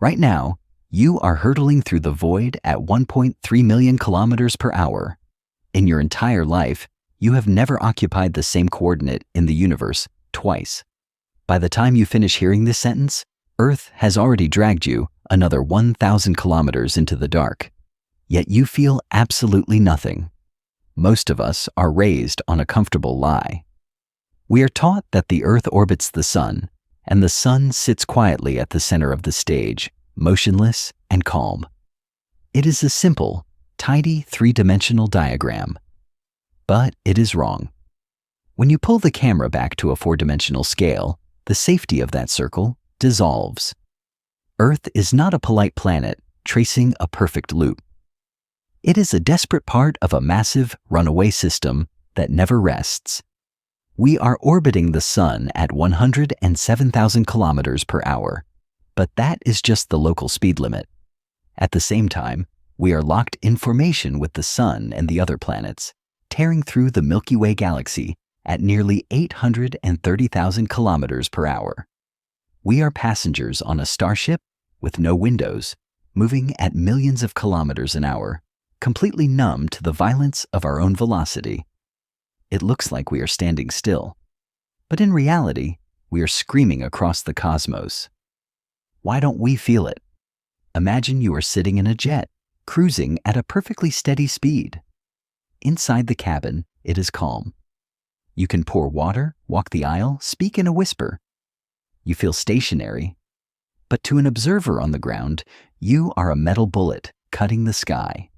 Right now, you are hurtling through the void at 1.3 million kilometers per hour. In your entire life, you have never occupied the same coordinate in the universe twice. By the time you finish hearing this sentence, Earth has already dragged you another 1,000 kilometers into the dark. Yet you feel absolutely nothing. Most of us are raised on a comfortable lie. We are taught that the Earth orbits the Sun, and the Sun sits quietly at the center of the stage, motionless and calm. It is a simple, tidy three-dimensional diagram. But it is wrong. When you pull the camera back to a four-dimensional scale, the safety of that circle dissolves. Earth is not a polite planet tracing a perfect loop. It is a desperate part of a massive runaway system that never rests. We are orbiting the Sun at 107,000 kilometers per hour, but that is just the local speed limit. At the same time, we are locked in formation with the Sun and the other planets, tearing through the Milky Way galaxy at nearly 830,000 kilometers per hour. We are passengers on a starship with no windows, moving at millions of kilometers an hour, completely numb to the violence of our own velocity. It looks like we are standing still, but in reality, we are screaming across the cosmos. Why don't we feel it? Imagine you are sitting in a jet, cruising at a perfectly steady speed. Inside the cabin, it is calm. You can pour water, walk the aisle, speak in a whisper. You feel stationary. But to an observer on the ground, you are a metal bullet cutting the sky.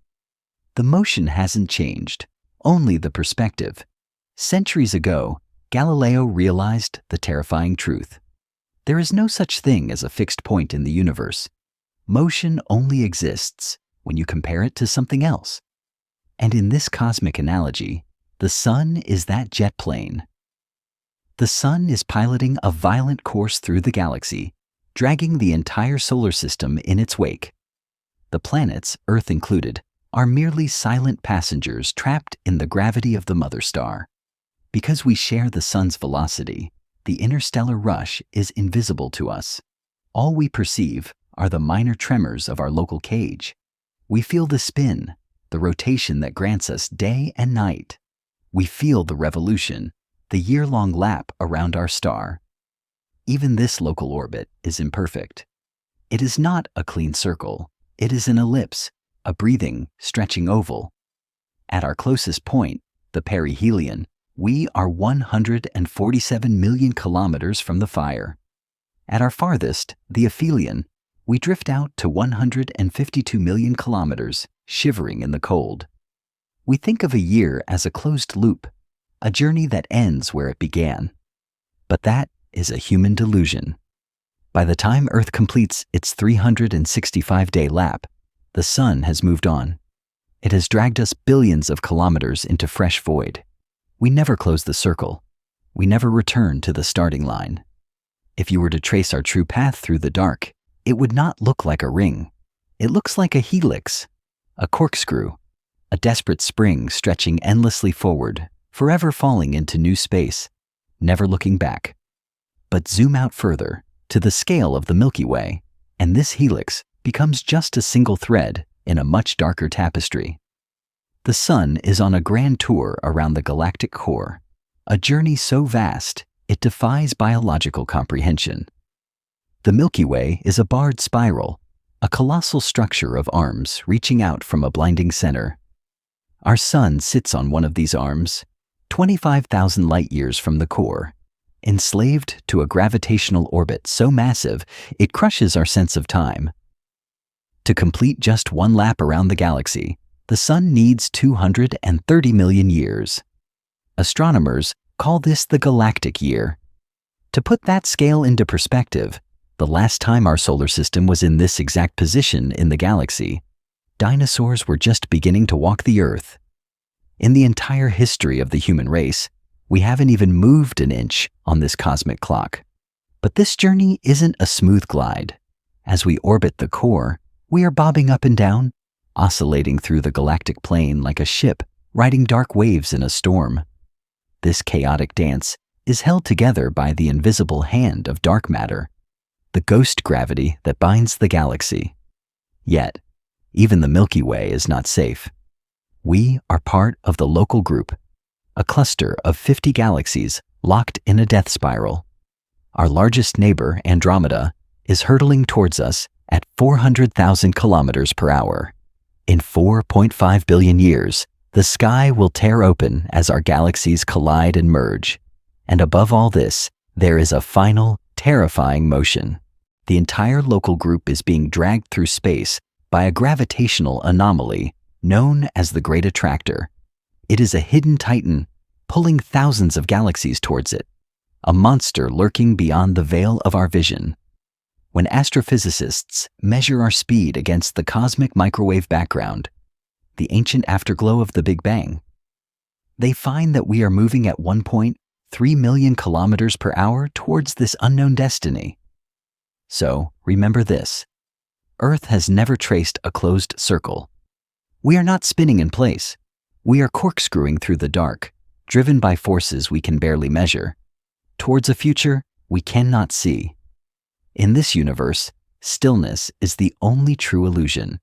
The motion hasn't changed, only the perspective. Centuries ago, Galileo realized the terrifying truth. There is no such thing as a fixed point in the universe. Motion only exists when you compare it to something else. And in this cosmic analogy, the Sun is that jet plane. The Sun is piloting a violent course through the galaxy, dragging the entire solar system in its wake. The planets, Earth included, are merely silent passengers trapped in the gravity of the mother star. Because we share the Sun's velocity, the interstellar rush is invisible to us. All we perceive are the minor tremors of our local cage. We feel the spin, the rotation that grants us day and night. We feel the revolution, the year-long lap around our star. Even this local orbit is imperfect. It is not a clean circle. It is an ellipse, a breathing, stretching oval. At our closest point, the perihelion, we are 147 million kilometers from the fire. At our farthest, the aphelion, we drift out to 152 million kilometers, shivering in the cold. We think of a year as a closed loop, a journey that ends where it began. But that is a human delusion. By the time Earth completes its 365-day lap, the Sun has moved on. It has dragged us billions of kilometers into fresh void. We never close the circle. We never return to the starting line. If you were to trace our true path through the dark, it would not look like a ring. It looks like a helix, a corkscrew, a desperate spring stretching endlessly forward, forever falling into new space, never looking back. But zoom out further, to the scale of the Milky Way, and this helix becomes just a single thread in a much darker tapestry. The Sun is on a grand tour around the galactic core, a journey so vast it defies biological comprehension. The Milky Way is a barred spiral, a colossal structure of arms reaching out from a blinding center. Our Sun sits on one of these arms, 25,000 light-years from the core, enslaved to a gravitational orbit so massive it crushes our sense of time. To complete just one lap around the galaxy, the Sun needs 230 million years. Astronomers call this the galactic year. To put that scale into perspective, the last time our solar system was in this exact position in the galaxy, dinosaurs were just beginning to walk the Earth. In the entire history of the human race, we haven't even moved an inch on this cosmic clock. But this journey isn't a smooth glide. As we orbit the core, we are bobbing up and down, oscillating through the galactic plane like a ship riding dark waves in a storm. This chaotic dance is held together by the invisible hand of dark matter. the ghost gravity that binds the galaxy. Yet, even the Milky Way is not safe. We are part of the local group, a cluster of 50 galaxies locked in a death spiral. Our largest neighbor, Andromeda, is hurtling towards us at 400,000 kilometers per hour. In 4.5 billion years, the sky will tear open as our galaxies collide and merge. And above all this, there is a final, terrifying motion. The entire local group is being dragged through space by a gravitational anomaly known as the Great Attractor. It is a hidden titan pulling thousands of galaxies towards it, a monster lurking beyond the veil of our vision. When astrophysicists measure our speed against the cosmic microwave background, the ancient afterglow of the Big Bang, they find that we are moving at 1.3 million kilometers per hour towards this unknown destiny. So, remember this: Earth has never traced a closed circle. We are not spinning in place. We are corkscrewing through the dark, driven by forces we can barely measure, towards a future we cannot see. In this universe, stillness is the only true illusion.